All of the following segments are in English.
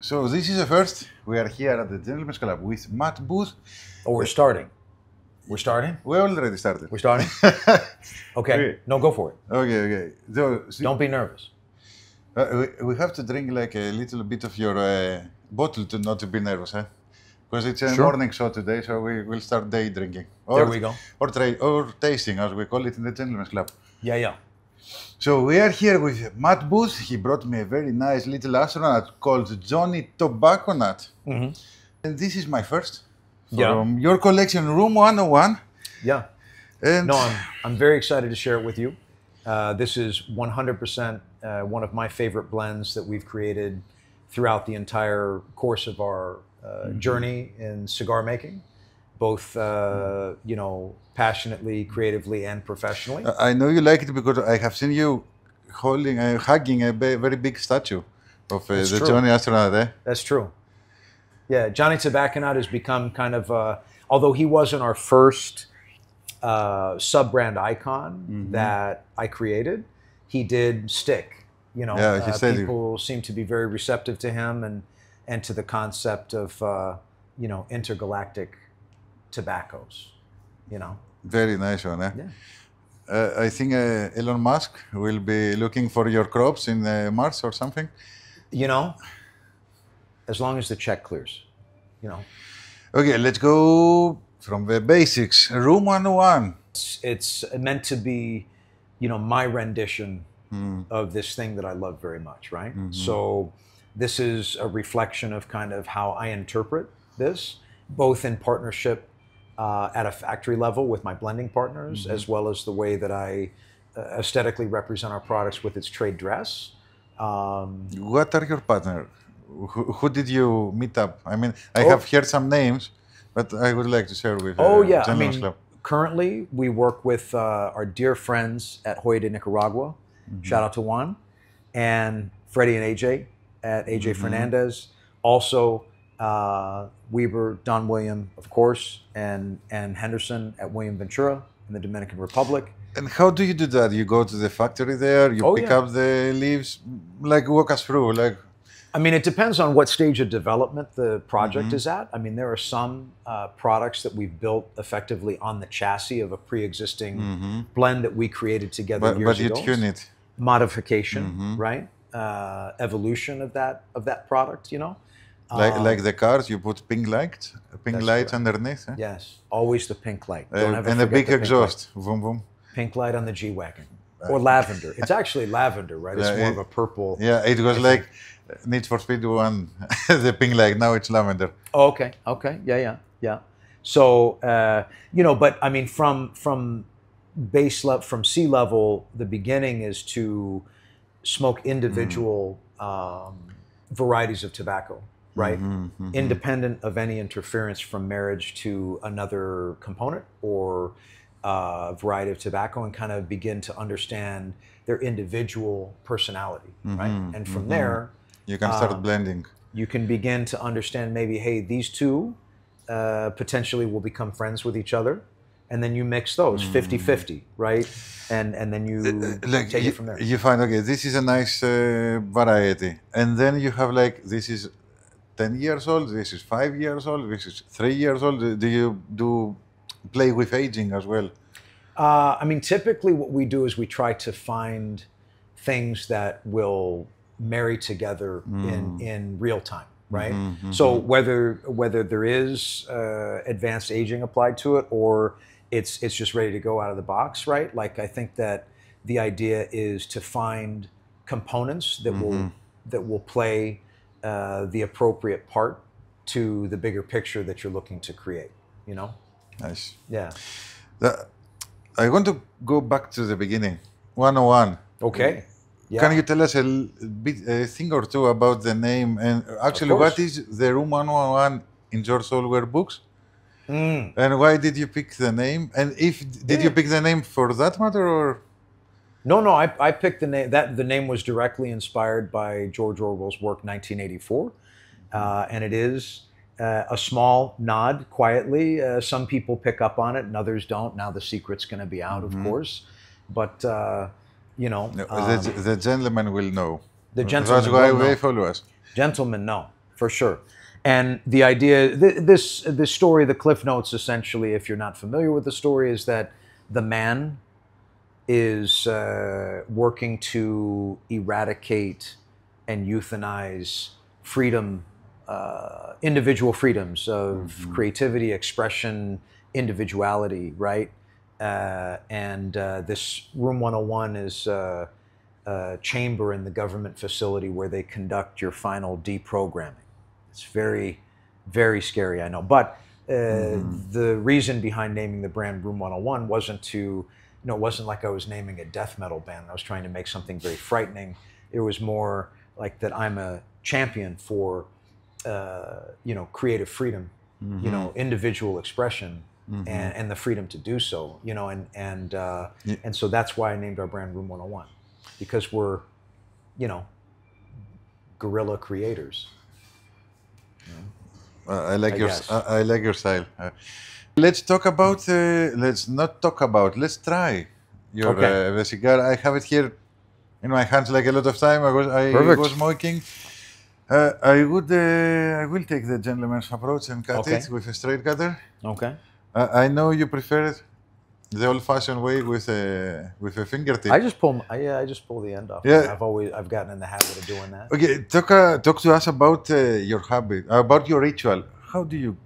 So this is the first. We are here at the Gentleman's Club with Matt Booth. Oh, we're starting. We're starting? We already started. We're starting? Okay. No, go for it. Okay. So, Don't be nervous. we have to drink like a little bit of your bottle to not to be nervous, huh? Because it's a Sure. morning show today, so we will start day drinking. There we go. Or tasting, as we call it in the Gentleman's Club. Yeah. So we are here with Matt Booth. He brought me a very nice little astronaut called Johnny Tobacconaut. Mm-hmm. And this is my first Yeah. from your collection, Room101. Yeah. And No, I'm very excited to share it with you. This is 100% one of my favorite blends that we've created throughout the entire course of our journey in cigar making, both passionately, creatively, and professionally. I know you like it because I have seen you hugging a very big statue of the true. Johnny astronaut. That's true. Yeah, Johnny Tobacconaut has become kind of, although he wasn't our first sub-brand icon that I created, he did stick. Yeah, he said people seem to be very receptive to him and to the concept of, intergalactic tobaccos, Very nice one. Yeah. I think Elon Musk will be looking for your crops in Mars or something. As long as the check clears, Okay, let's go from the basics. Room101. It's meant to be, my rendition of this thing that I love very much, right? So this is a reflection of kind of how I interpret this, both in partnership at a factory level with my blending partners, as well as the way that I aesthetically represent our products with its trade dress. What are your partners? Who did you meet up? I mean, I have heard some names, but I would like to share with Gentleman's Club. Currently we work with our dear friends at Hoya de Nicaragua. Shout out to Juan. And Freddie and AJ at AJ Fernandez. Also, Weber, Don William, of course, and Henderson at William Ventura in the Dominican Republic. And how do you do that? You go to the factory there, you pick up the leaves, walk us through, it depends on what stage of development the project is at. There are some products that we've built effectively on the chassis of a pre-existing blend that we created together years ago. But you tune it. Modification, right? Evolution of that product, Like the cars, you put pink lights underneath. Yes, always the pink light. And a big exhaust. Boom, boom. Pink light on the G-Wagon. Or lavender. It's actually lavender, right? It's more of a purple. Yeah, it was like Need for Speed 1, the pink light. Now it's lavender. Oh, okay. Yeah. So, but from base level, from sea level, the beginning is to smoke individual varieties of tobacco, right? Independent of any interference from marriage to another component or variety of tobacco, and kind of begin to understand their individual personality, right? And from there, you can start blending. You can begin to understand maybe, hey, these two potentially will become friends with each other. And then you mix those 50-50, right? And then you take it from there. You find, okay, this is a nice variety. And then you have this is 10 years old, this is 5 years old, this is 3 years old. Do you play with aging as well? Typically what we do is we try to find things that will marry together in real time, right? So whether there is advanced aging applied to it, or it's just ready to go out of the box, right? I think that the idea is to find components that will play the appropriate part to the bigger picture that you're looking to create, Nice. Yeah. I want to go back to the beginning. 101. Okay. Yeah. Can you tell us a thing or two about the name? And actually, what is the Room101 in your software books? And why did you pick the name? And did you pick the name for that matter, or? No, I picked the name. The name was directly inspired by George Orwell's work, 1984. And it is a small nod, quietly. Some people pick up on it and others don't. Now the secret's going to be out, of course. But, the gentleman will know. The gentleman That's why will they know. follow us. Gentlemen know. for sure. And the idea, this story, the Cliff Notes, essentially, if you're not familiar with the story, is that the man is working to eradicate and euthanize freedom, individual freedoms of creativity, expression, individuality, right? And this Room 101 is a chamber in the government facility where they conduct your final deprogramming. It's very, very scary, I know. But the reason behind naming the brand Room 101 wasn't to, it wasn't like I was naming a death metal band. I was trying to make something very frightening. It was more like that I'm a champion for, creative freedom, individual expression, and the freedom to do so, and so that's why I named our brand Room 101, because we're, guerrilla creators. I like your style. Let's talk about. Let's not talk about. Let's try your the cigar. I have it here in my hands like a lot of time. I was smoking. I will take the gentleman's approach and cut it with a straight cutter. Okay. I know you prefer it the old-fashioned way with a fingertip. I just pull the end off. Yeah. I've gotten in the habit of doing that. Okay, talk to us about your habit, about your ritual. How do you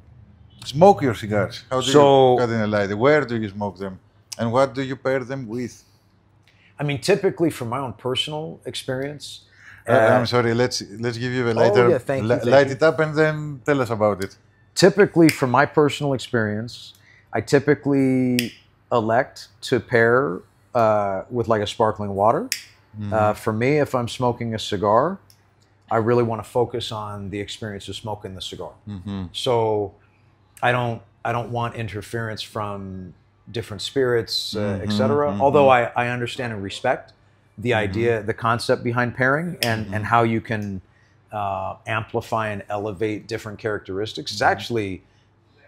smoke your cigars? How do you cut in a light? Where do you smoke them, and what do you pair them with? I mean, typically, from my own personal experience. I'm sorry. Let's give you the lighter. Thank you. Light it up and then tell us about it. Typically, from my personal experience, I typically elect to pair with like a sparkling water. For me, if I'm smoking a cigar, I really want to focus on the experience of smoking the cigar. So I don't want interference from different spirits, etc. Although I understand and respect the idea, the concept behind pairing, and how you can amplify and elevate different characteristics. It's actually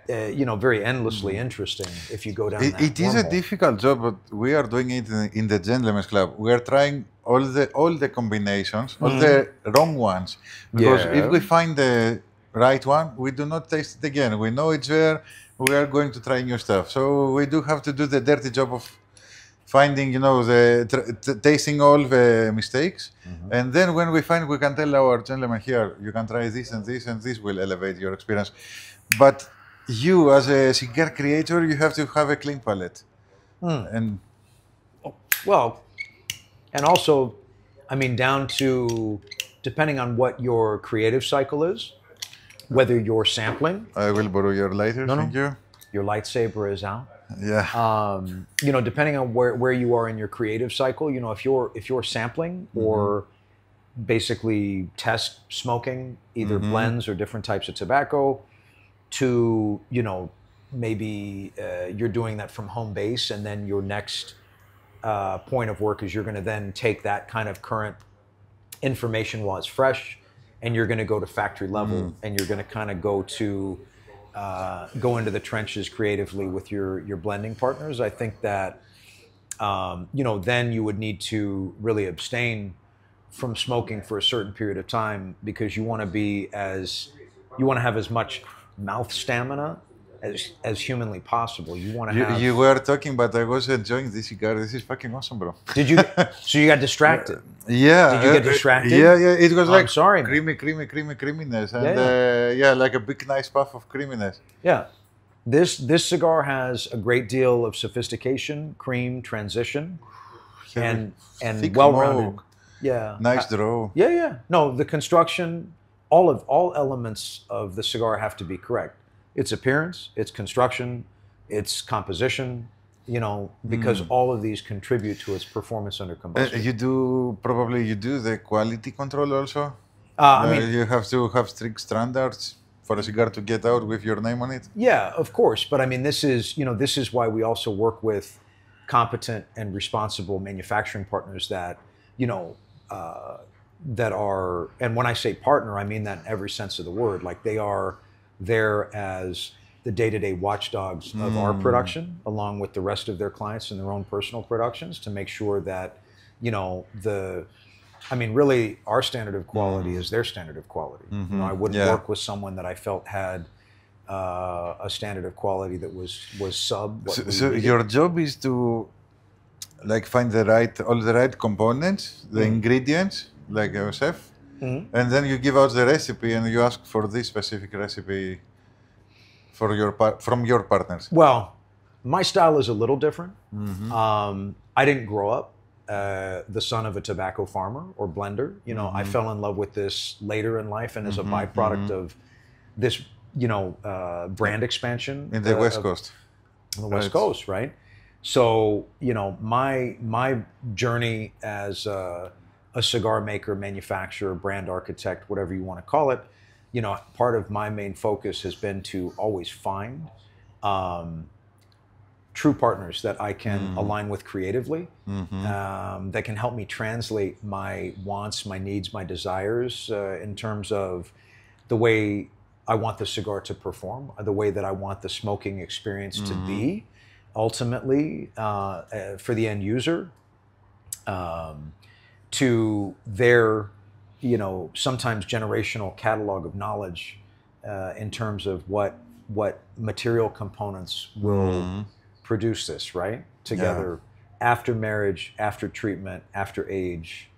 very endlessly interesting if you go down that It is a difficult job, but we are doing it in the Gentleman's Club. We are trying all the combinations, all the wrong ones. Because if we find the right one, we do not taste it again. We know it's there. We are going to try new stuff. So we do have to do the dirty job of finding, tasting all the mistakes. And then when we find, we can tell our gentleman here, you can try this and this, and this will elevate your experience. But you, as a cigar creator, you have to have a clean palate. And and also, I mean, down to, depending on what your creative cycle is, whether you're sampling. I will borrow your lighter, thank you. Your lightsaber is out. Yeah. Depending on where you are in your creative cycle, if you're sampling or basically test smoking, either blends or different types of tobacco, to, maybe you're doing that from home base, and then your next point of work is you're going to then take that kind of current information while it's fresh, and you're going to go to factory level, and you're going to kind of go into the trenches creatively with your blending partners. I think that, then you would need to really abstain from smoking for a certain period of time, because you want to have as much mouth stamina as humanly possible. You want to have. You were talking, but I was enjoying this cigar. This is fucking awesome, bro. Did you? So you got distracted? Yeah. Did you get distracted? Yeah. It was like creaminess, and like a big nice puff of creaminess. Yeah. This cigar has a great deal of sophistication, cream, transition, and well-rounded. Yeah. Nice draw. Yeah. No, the construction. All elements of the cigar have to be correct. Its appearance, its construction, its composition, because all of these contribute to its performance under combustion. You do the quality control also? You have to have strict standards for a cigar to get out with your name on it? Yeah, of course. But I mean, this is why we also work with competent and responsible manufacturing partners that, that are, and when I say partner, I mean that in every sense of the word. Like, they are there as the day-to-day watchdogs of our production, along with the rest of their clients and their own personal productions, to make sure that, the I mean, really, our standard of quality is their standard of quality. You know, I wouldn't work with someone that I felt had a standard of quality that was sub. So your job is to like find all the right components, the ingredients, like a chef, and then you give out the recipe and you ask for this specific recipe for from your partners. Well, my style is a little different. I didn't grow up the son of a tobacco farmer or blender. You know, I fell in love with this later in life, and as a byproduct of this, you know, brand expansion in the West Coast. On the West Coast, right? So, you know, my journey as a cigar maker, manufacturer, brand architect, whatever you want to call it, you know, part of my main focus has been to always find true partners that I can align with creatively, that can help me translate my wants, my needs, my desires in terms of the way I want the cigar to perform, the way that I want the smoking experience to be, ultimately, for the end user, to their, you know, sometimes generational catalog of knowledge in terms of what material components will produce this, right? Together, after marriage, after treatment, after age,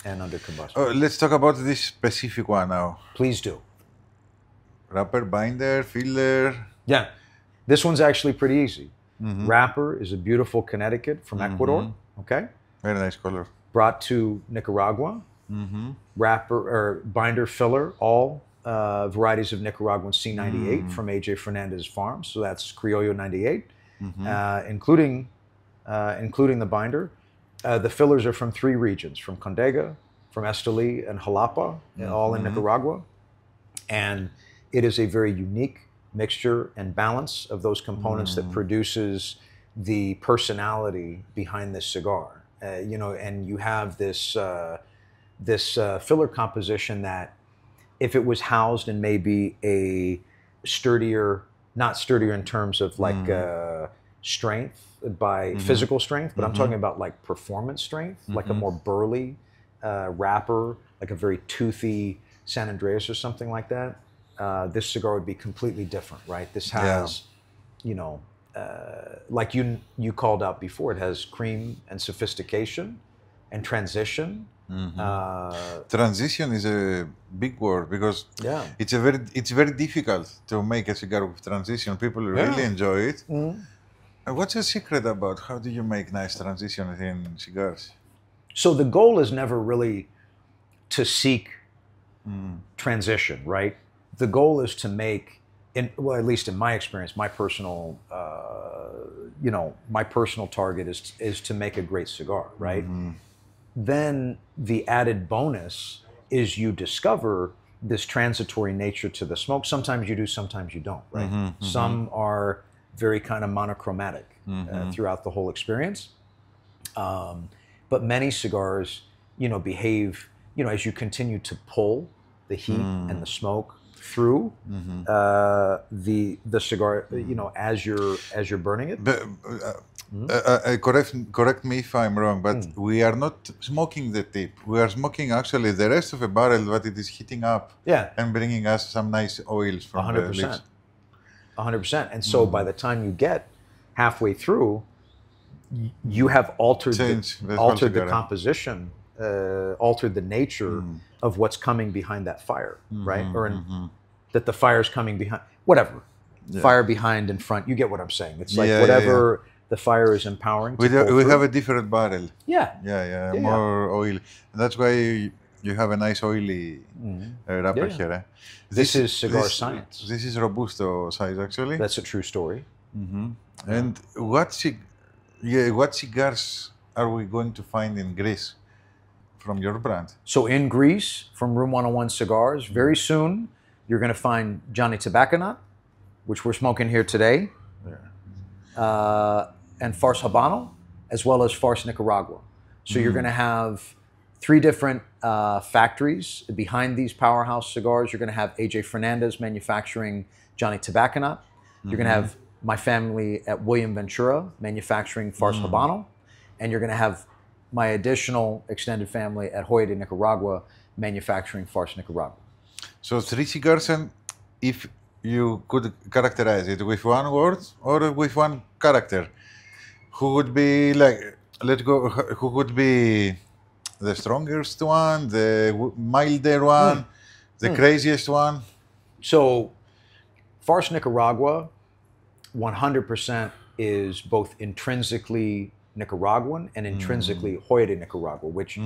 and under combustion. Let's talk about this specific one now. Please do. Wrapper, binder, filler. Yeah, this one's actually pretty easy. Wrapper is a beautiful Connecticut from Ecuador. Okay, very nice color. Brought to Nicaragua. Wrapper or binder, filler, all varieties of Nicaraguan C98 from AJ Fernandez Farms. So that's Criollo 98, including the binder. The fillers are from 3 regions: from Condega, from Esteli, and Jalapa, all in Nicaragua. And it is a very unique mixture and balance of those components that produces the personality behind this cigar. You know, and you have this filler composition that, if it was housed in maybe a sturdier, not sturdier in terms of like strength by physical strength, but I'm talking about like performance strength, like a more burly wrapper, like a very toothy San Andreas or something like that. This cigar would be completely different, right? This has, you know, like you called out before, it has cream and sophistication and transition. Transition is a big word because it's very difficult to make a cigar with transition. People really enjoy it. And what's the secret about how do you make nice transitions in cigars? So the goal is never really to seek transition, right? The goal is to make, well, at least in my experience, my personal, my personal target is to make a great cigar, right? Then the added bonus is you discover this transitory nature to the smoke. Sometimes you do, sometimes you don't, right? Some are very kind of monochromatic throughout the whole experience. But many cigars, you know, behave, you know, as you continue to pull the heat and the smoke through the cigar, you know, as you're burning it. But, correct me if I'm wrong, but we are not smoking the tip. We are smoking actually the rest of a barrel that it is heating up and bringing us some nice oils from 100%. The leaves. 100%. And so by the time you get halfway through, you have altered the composition, altered the nature of what's coming behind that fire, right? Or that the fire's coming behind, whatever. Fire behind and front, you get what I'm saying. It's like whatever the fire is empowering. We have a different barrel. More oil. That's why you have a nice oily wrapper here. Eh? This is cigar science. This is Robusto size, actually. That's a true story. And what cigars are we going to find in Greece from your brand? So in Greece, from Room 101 Cigars, very soon you're going to find Johnny Tobacconaut, which we're smoking here today, and Farce Habano, as well as Farce Nicaragua. So you're going to have 3 different factories behind these powerhouse cigars. You're going to have AJ Fernandez manufacturing Johnny Tobacconaut. You're going to have my family at William Ventura manufacturing Farce Habano. And you're going to have my additional extended family at Hoyt, Nicaragua, manufacturing farce Nicaragua. So 3 cigars, and if you could characterize it with one word or with one character, who would be like, let's go, who would be the strongest one, the milder one, the craziest one? So farce Nicaragua, 100% is both intrinsically Nicaraguan and intrinsically Hoyt, Nicaragua, which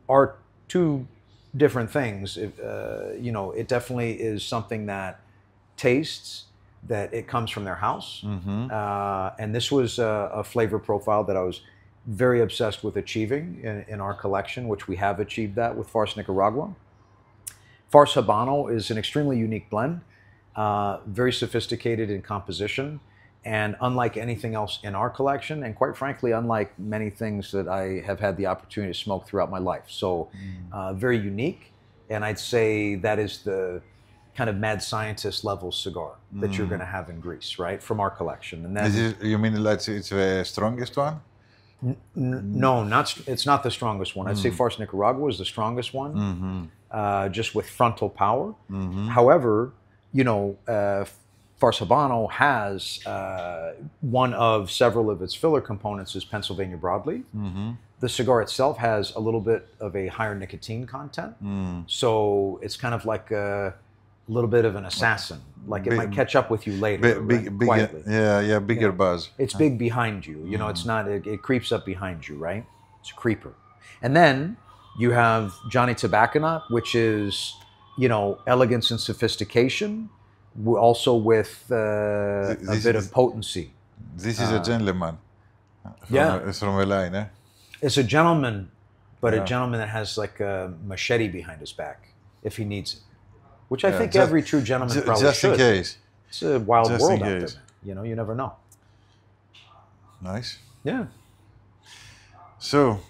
are two different things. You know, it definitely is something that tastes that it comes from their house. And this was a flavor profile that I was very obsessed with achieving in our collection, which we have achieved that with farce Nicaragua. Farce Habano is an extremely unique blend, very sophisticated in composition, and unlike anything else in our collection, and quite frankly, unlike many things that I have had the opportunity to smoke throughout my life. So very unique, and I'd say that is the kind of mad scientist level cigar that you're going to have in Greece, right, from our collection. And then, you mean like it's the strongest one? No, it's not the strongest one. I'd say farce Nicaragua is the strongest one, just with frontal power. However, you know, farce Habano has one of several of its filler components is Pennsylvania broadleaf. The cigar itself has a little bit of a higher nicotine content, so it's kind of like a little bit of an assassin. Like it might catch up with you later, quietly. Yeah, bigger buzz. It's big behind you. You know, it's not. It creeps up behind you, right? It's a creeper. And then you have Johnny Tobacconaut, which is, you know, elegance and sophistication, also with a bit of potency. This is a gentleman. It's from a line, eh? It's a gentleman, but a gentleman that has like a machete behind his back if he needs it. Which I think every true gentleman probably just should. In case. It's a wild world out there, man. You know, you never know. Nice. Yeah. So,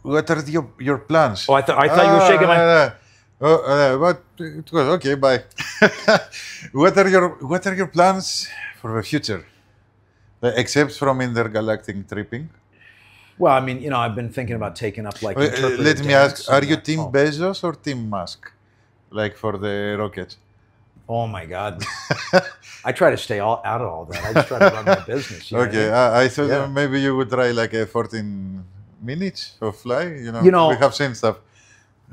what are your plans? Oh, I thought you were shaking my... But it was okay. Bye. What are your plans for the future, except from intergalactic tripping? Well, I mean, you know, I've been thinking about taking up like. Let me ask: are you Team Bezos or Team Musk, like for the rockets? Oh my God! I try to stay out of all that. I just try to run my business. Okay, I thought maybe you would try like a 14 minutes of fly. You know, we have seen stuff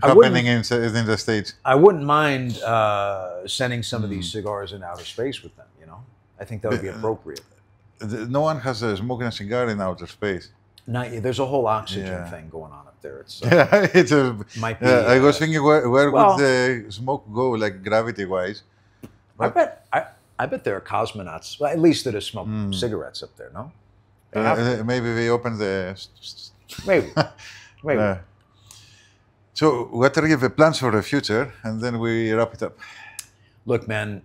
happening in the States. I wouldn't mind sending some of these cigars in outer space with them. You know, I think that would be appropriate. No one has smoking a cigar in outer space. There's a whole oxygen thing going on up there. It's might be. I was thinking where would the smoke go, like gravity-wise? I bet there are cosmonauts, well, at least that have smoked cigarettes up there. No, maybe we open the. Maybe. So, what are your plans for the future? And then we wrap it up. Look, man.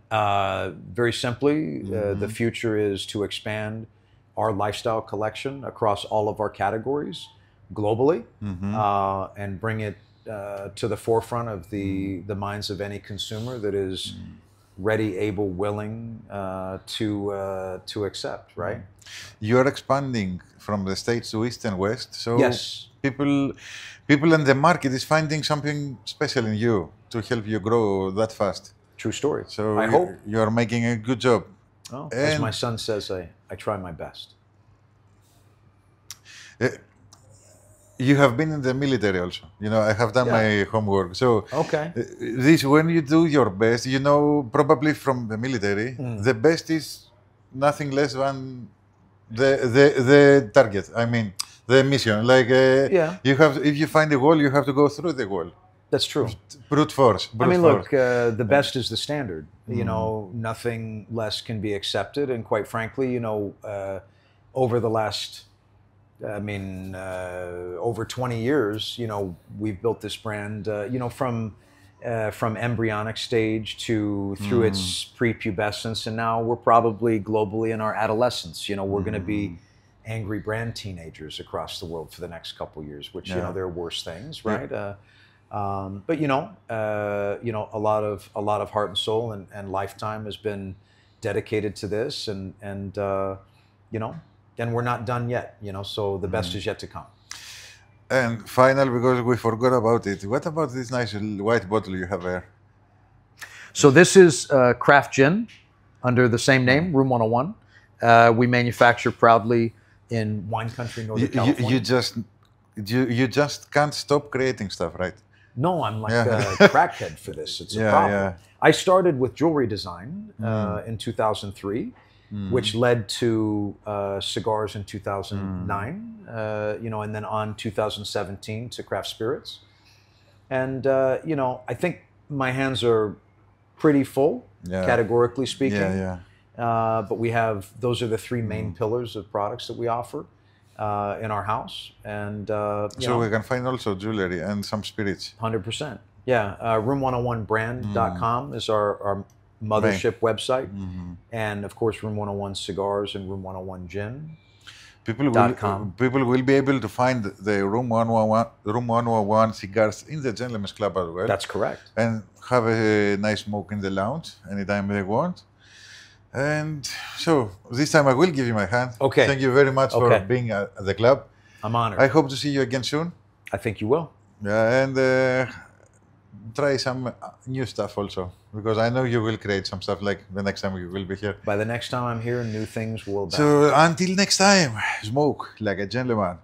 Very simply, the future is to expand our lifestyle collection across all of our categories globally, and bring it to the forefront of the minds of any consumer that is ready, able, willing to accept. Right? You are expanding from the States to East and West, so yes, people in the market is finding something special in you to help you grow that fast. True story. So I hope you are making a good job. Oh, as my son says, I try my best. You have been in the military also. You know, I have done my homework. So this, when you do your best, you know, probably from the military, the best is nothing less than the target. I mean, the mission. Like you have, if you find a wall, you have to go through the wall. That's true. Brute force. Look, the best is the standard. You know, nothing less can be accepted. And quite frankly, you know, over the last, over 20 years, you know, we've built this brand, you know, from embryonic stage through its prepubescence, and now we're probably globally in our adolescence. You know, we're going to be angry brand teenagers across the world for the next couple of years, which you know, there are worse things, right? But you know, a lot of heart and soul and lifetime has been dedicated to this, and you know, and we're not done yet. You know, so the best is yet to come. And final, because we forgot about it. What about this nice white bottle you have there? So this is craft gin under the same name, Room 101. We manufacture proudly in wine country, Northern California. You just can't stop creating stuff, right? No, I'm like a crackhead for this. It's a problem. Yeah. I started with jewelry design in 2003, which led to cigars in 2009, you know, and then on 2017 to craft spirits. And, you know, I think my hands are pretty full, categorically speaking. But we have, those are the three main pillars of products that we offer in our house. And so we can find also jewelry and some spirits. 100%. Yeah. Room101brand.com is our mothership website. And of course, Room 101 Cigars and Room 101 Gin. People will be able to find the Room 101 Cigars in the Gentleman's Club as well. That's correct. And have a nice smoke in the lounge anytime they want. And so this time I will give you my hand. Okay. Thank you very much for being at the club. I'm honored. I hope to see you again soon. I think you will. Yeah, and try some new stuff also, because I know you will create some stuff like the next time you will be here. By the next time I'm here, new things will. So until next time, smoke like a gentleman.